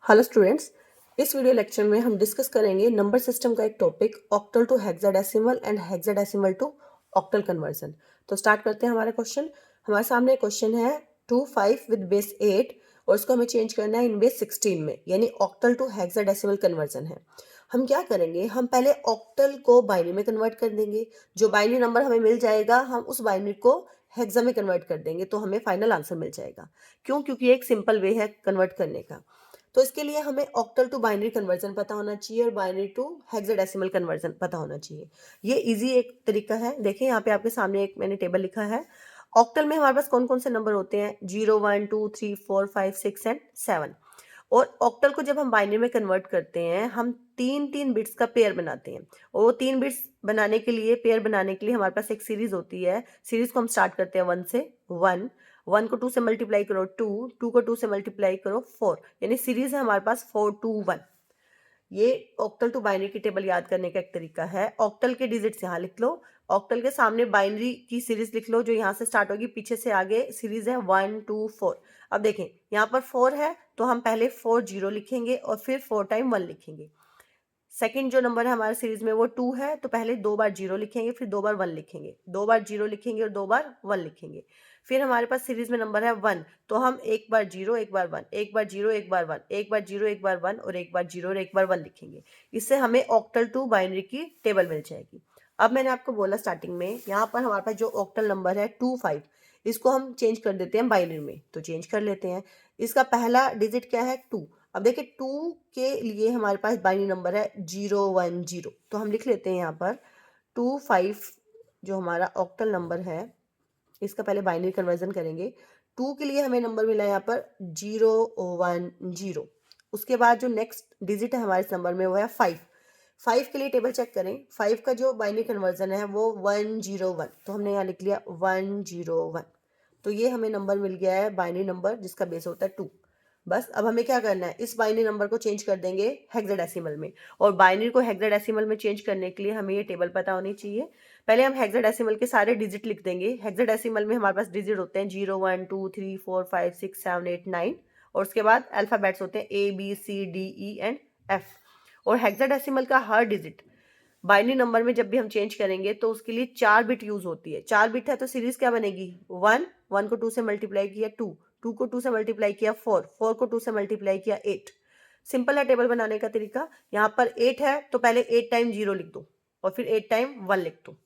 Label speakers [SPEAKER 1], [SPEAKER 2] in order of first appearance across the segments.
[SPEAKER 1] Hello students, इस video lecture में हम डिस्कस करेंगे नंबर सिस्टम का एक topic octal to hexadecimal and hexadecimal to octal conversion. तो स्टार्ट करते हैं हमारा क्वेश्चन। हमारे सामने एक क्वेश्चन है 25 विद बेस 8 और इसको हमें चेंज करना है इन बेस 16 में, यानी ऑक्टल टू हेक्साडेसिमल कन्वर्जन है। हम क्या करेंगे, हम पहले ऑक्टल को बाइनरी में कन्वर्ट कर देंगे। जो बाइनरी नंबर हमें मिल जाएगा हम उस बाइनरी को हेक्सा में कन्वर्ट कर देंगे तो हमें फाइनल आंसर मिल जाएगा। क्यों? क्योंकि एक सिंपल वे है कन्वर्ट करने का। तो इसके लिए हमें ऑक्टल टू बाइनरी कन्वर्जन पता होना चाहिए और बाइनरी टू हेक्साडेसिमल कन्वर्जन पता होना चाहिए। ये इजी एक तरीका है। देखिए यहाँ पे आपके सामने एक मैंने टेबल लिखा है। ऑक्टल में हमारे पास कौन कौन से नंबर होते हैं? 0 1 2 3 4 5 6 एंड 7। और ऑक्टल को जब हम बाइनरी में कन्वर्ट करते हैं हम तीन तीन बिट्स का पेयर बनाते हैं। और वो तीन बिट्स बनाने के लिए, पेयर बनाने के लिए हमारे पास एक सीरीज होती है। सीरीज को हम स्टार्ट करते हैं 1 से। 1 को 2 से मल्टीप्लाई करो 2 को 2 से मल्टीप्लाई करो 4, यानी सीरीज है हमारे पास 4 2 1। ये ऑक्टल टू बाइनरी की टेबल याद करने का एक तरीका है। ऑक्टल के डिजिट्स यहाँ लिख लो, ऑक्टल के सामने बाइनरी की सीरीज लिख लो जो यहाँ से स्टार्ट होगी, पीछे से आगे सीरीज है 1 2 4। अब देखें यहाँ पर 4 है तो हम पहले 4 0 लिखेंगे और फिर 4 टाइम 1 लिखेंगे। सेकंड जो नंबर है हमारे सीरीज में वो 2 है तो पहले 2 बार 0 लिखेंगे, फिर 2 बार 1 लिखेंगे, 2 बार 0 लिखेंगे और 2 बार 1 लिखेंगे। फिर हमारे पास सीरीज में नंबर है 1 तो हम एक बार 0 एक बार 1, एक बार 0 एक बार 1, एक बार 0 एक बार 1 और एक बार 0 और एक बार 1 लिखेंगे। इससे हमें ऑक्टल टू बाइनरी की टेबल मिल जाएगी। अब मैंने आपको बोला स्टार्टिंग में, यहाँ पर हमारे पास जो ऑक्टल नंबर है 25, इसको हम चेंज कर देते हैं बाइनरी में। तो चेंज कर लेते हैं। इसका पहला डिजिट क्या है? 2। अब देखिए 2 के लिए हमारे पास बाइनरी नंबर है 0 1 0, तो हम लिख लेते हैं यहाँ पर 25 जो हमारा ऑक्टल नंबर है इसका पहले बाइनरी कन्वर्जन करेंगे। 2 के लिए हमें नंबर मिला यहाँ पर 0 1 0। उसके बाद जो नेक्स्ट डिजिट है हमारे इस नंबर में वो है 5। 5 के लिए टेबल चेक करें। 5 का जो बाइनरी कन्वर्जन है वो 1 0 1, तो हमने यहाँ लिख लिया 1 0 1। तो ये हमें नंबर मिल गया है बाइनरी नंबर जिसका बेस होता है 2। बस अब हमें क्या करना है, इस बाइनरी नंबर को चेंज कर देंगे हेक्साडेसिमल में। और बाइनरी को हेक्साडेसिमल में चेंज करने के लिए हमें ये टेबल पता होनी चाहिए। पहले हम हेक्साडेसिमल के सारे डिजिट लिख देंगे। हेक्साडेसिमल में हमारे पास डिजिट होते हैं 0 1 2 3 4 5 6 7 8 9 और उसके बाद अल्फाबेट्स होते हैं ABCDE एंड F। और हेक्साडेसिमल का हर डिजिट बाइनरी नंबर में जब भी हम चेंज करेंगे तो उसके लिए 4 बिट यूज होती है। 4 बिट है तो सीरीज क्या बनेगी? 1 को 2 से मल्टीप्लाई किया 2 को 2 से मल्टीप्लाई किया 4 को 2 से मल्टीप्लाई किया 8। सिंपल है टेबल बनाने का तरीका। यहाँ पर 8 है तो पहले 8 टाइम 0 लिख दो और फिर 8 टाइम 1 लिख दो।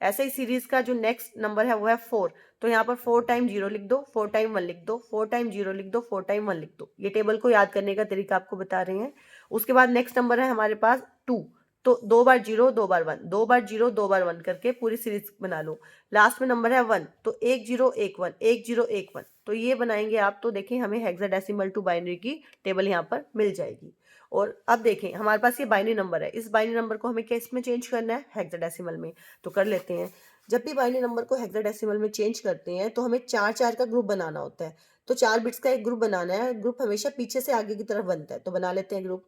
[SPEAKER 1] ऐसे ही सीरीज का जो नेक्स्ट नंबर है वो है 4, तो यहाँ पर 4 टाइम 0 लिख दो, 4 टाइम 1 लिख दो, 4 टाइम 0 लिख दो, 4 टाइम 1 लिख दो। ये टेबल को याद करने का तरीका आपको बता रहे हैं। उसके बाद नेक्स्ट नंबर है हमारे पास 2, तो 2 बार 0 2 बार 1, 2 बार 0 2 बार 1 करके पूरी सीरीज बना लो। लास्ट में नंबर है 1, तो 1 0 1 1, 1 0 1 1, तो ये बनाएंगे आप। तो देखें हमें हेक्साडेसिमल टू बाइनरी की टेबल यहाँ पर मिल जाएगी। और अब देखें हमारे पास ये बाइनरी नंबर है, इस बाइनरी नंबर को हमें किस में चेंज करना है? हेक्साडेसिमल में। तो कर लेते हैं। जब भी बाइनरी नंबर को हेक्साडेसिमल में चेंज करते हैं तो हमें 4 4 का ग्रुप बनाना होता है। तो 4 बिट्स का एक ग्रुप बनाना है। ग्रुप हमेशा पीछे से आगे की तरफ बनता है, तो बना लेते हैं ग्रुप।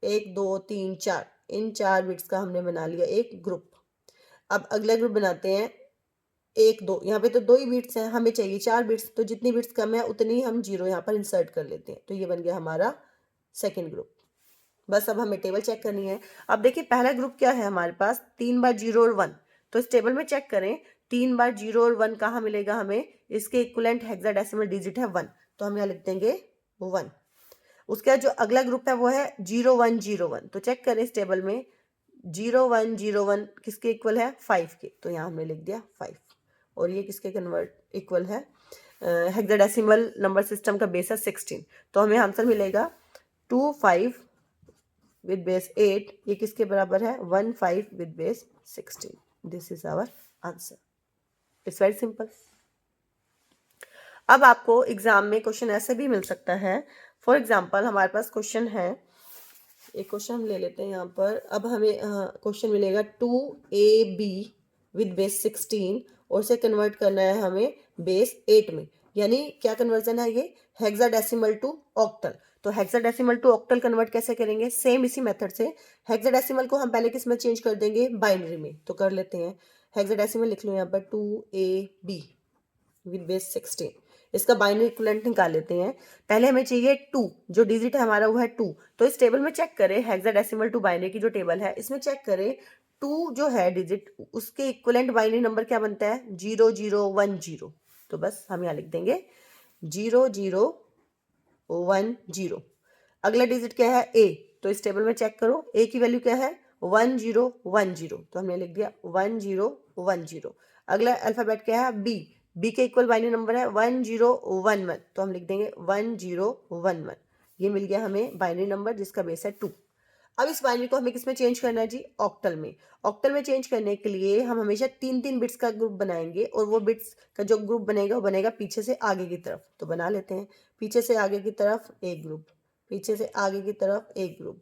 [SPEAKER 1] 1 2 3 4, इन 4 बिट्स का हमने बना लिया एक ग्रुप। अब अगला ग्रुप बनाते हैं 1 2, यहाँ पे तो 2 ही बिट्स हैं, हमें चाहिए 4 बिट्स, तो जितनी बिट्स कम है उतनी ही हम 0 यहाँ पर इंसर्ट कर लेते हैं। तो ये बन गया हमारा सेकेंड ग्रुप। बस अब हमें टेबल चेक करनी है। अब देखिए पहला ग्रुप क्या है हमारे पास? 3 बार 0 और 1, तो इस टेबल में चेक करें 3 बार 0 और 1 कहाँ मिलेगा हमें? इसके इक्विवेलेंट हेक्साडेसिमल डिजिट है 1, तो हम यहाँ लिख देंगे 1। उसके बाद जो अगला ग्रुप है वो है 0 1 0 1, तो चेक करें इस टेबल में 0 1 0 1 किसके इक्वल है? 5 के, तो यहाँ हमने लिख दिया 5। और ये किसके कन्वर्ट इक्वल है? हेक्साडेसिमल नंबर सिस्टम का बेस है 16, तो हमें आंसर मिलेगा 2 5 with base 8, ये किसके बराबर है? 1 5 with base 16। This is our answer. It's very simple. अब आपको एग्जाम में क्वेश्चन ऐसे भी मिल सकता है। फॉर एग्जाम्पल हमारे पास क्वेश्चन है, एक क्वेश्चन हम ले लेते हैं यहाँ पर। अब हमें क्वेश्चन मिलेगा 2AB विद बेस 16 और से कन्वर्ट करना है हमें बेस 8 में। यानी क्या कन्वर्जन है ये? Hexadecimal to octal. तो हेक्साडेसिमल टू ऑक्टल कन्वर्ट कैसे करेंगे? सेम इसी मेथड से। हेक्साडेसिमल को हम पहले किस में चेंज कर देंगे? बाइनरी में। तो कर लेते हैं। हेक्साडेसिमल लिख लो यहाँ पर 2AB विद बेस 16। इसका बाइनरी इक्विवेलेंट निकाल लेते हैं। पहले हमें चाहिए 2, जो डिजिट है हमारा वो है 2। तो इस टेबल में चेक करें, हेक्साडेसिमल टू बाइनरी की जो टेबल है इसमें चेक करें 2 जो है डिजिट उसके इक्विवेलेंट बाइनरी नंबर क्या बनता है, 0010। तो बस हम यहाँ लिख देंगे 0010। अगला डिजिट क्या है, ए। तो इस टेबल में चेक करो ए की वैल्यू क्या है, 1010। तो हमने लिख दिया 1010। अगला अल्फाबेट क्या है, बी। बी के इक्वल बाइनरी नंबर है 1011। तो हम लिख देंगे 1011। ये मिल गया हमें बाइनरी नंबर जिसका बेस है 2। अब इस बाइनरी को हमें किस में चेंज करना है जी, ऑक्टल में। ऑक्टल में चेंज करने के लिए हम हमेशा 3-3 बिट्स का ग्रुप बनाएंगे और वो बिट्स का जो ग्रुप बनेगा वो बनेगा पीछे से आगे की तरफ। तो बना लेते हैं, पीछे से आगे की तरफ एक ग्रुप, पीछे से आगे की तरफ एक ग्रुप,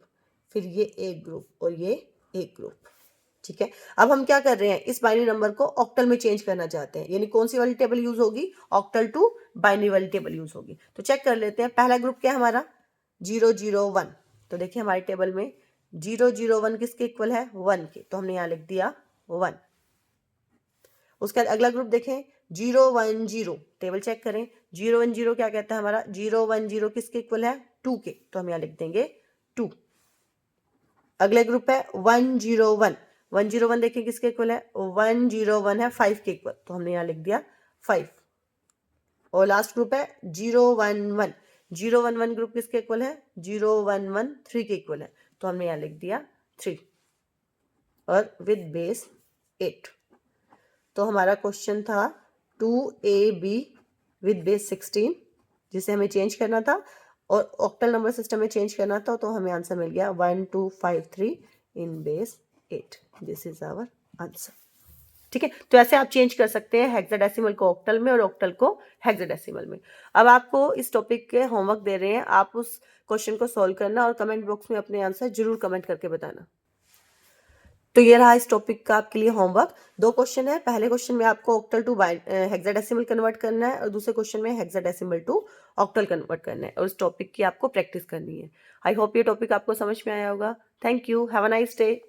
[SPEAKER 1] फिर ये एक ग्रुप और ये एक ग्रुप। ठीक है, अब हम क्या कर रहे हैं, इस बाइनरी नंबर को ऑक्टल में चेंज करना चाहते हैं, यानी कौन सी वाली टेबल यूज होगी, ऑक्टल टू बाइनरी वाली टेबल यूज होगी। तो चेक कर लेते हैं, पहला ग्रुप क्या है हमारा 001। तो देखिए हमारी टेबल में 001 किसके इक्वल है, 1 के। तो हमने यहाँ लिख दिया 1। उसके बाद अगला ग्रुप देखें 010। टेबल चेक करें, 010 क्या कहता है हमारा, 010 किसके इक्वल है, 2 के। तो हम यहाँ लिख देंगे 2। अगले ग्रुप है 101। 101 देखिए किसके इक्वल है, 101 है 5 के इक्वल। तो हमने यहाँ लिख दिया 5। और लास्ट ग्रुप है 011। 011 ग्रुप किसके इक्वल है, 011 3 के इक्वल है। तो हमने यहाँ लिख दिया 3 और विद बेस 8। तो हमारा क्वेश्चन था 2AB विद बेस 16 जिसे हमें चेंज करना था और ऑक्टल नंबर सिस्टम में चेंज करना था। तो हमें आंसर मिल गया 1253 in base 8। This is our answer. ठीक है, तो ऐसे आप चेंज कर सकते हैं हेक्साडेसिमल को ऑक्टल में और ऑक्टल को हेक्साडेसिमल में। अब आपको इस टॉपिक के होमवर्क दे रहे हैं, आप उस क्वेश्चन को सॉल्व करना और कमेंट बॉक्स में अपने आंसर जरूर कमेंट करके बताना। तो ये रहा इस टॉपिक का आपके लिए होमवर्क। 2 क्वेश्चन है, पहले क्वेश्चन में आपको ऑक्टल टू हेक्साडेसिमल कन्वर्ट करना है और दूसरे क्वेश्चन में हेक्साडेसिमल टू ऑक्टल कन्वर्ट करना है और उस टॉपिक की आपको प्रैक्टिस करनी है। आई होप ये टॉपिक आपको समझ में आया होगा। Thank you, have a nice day.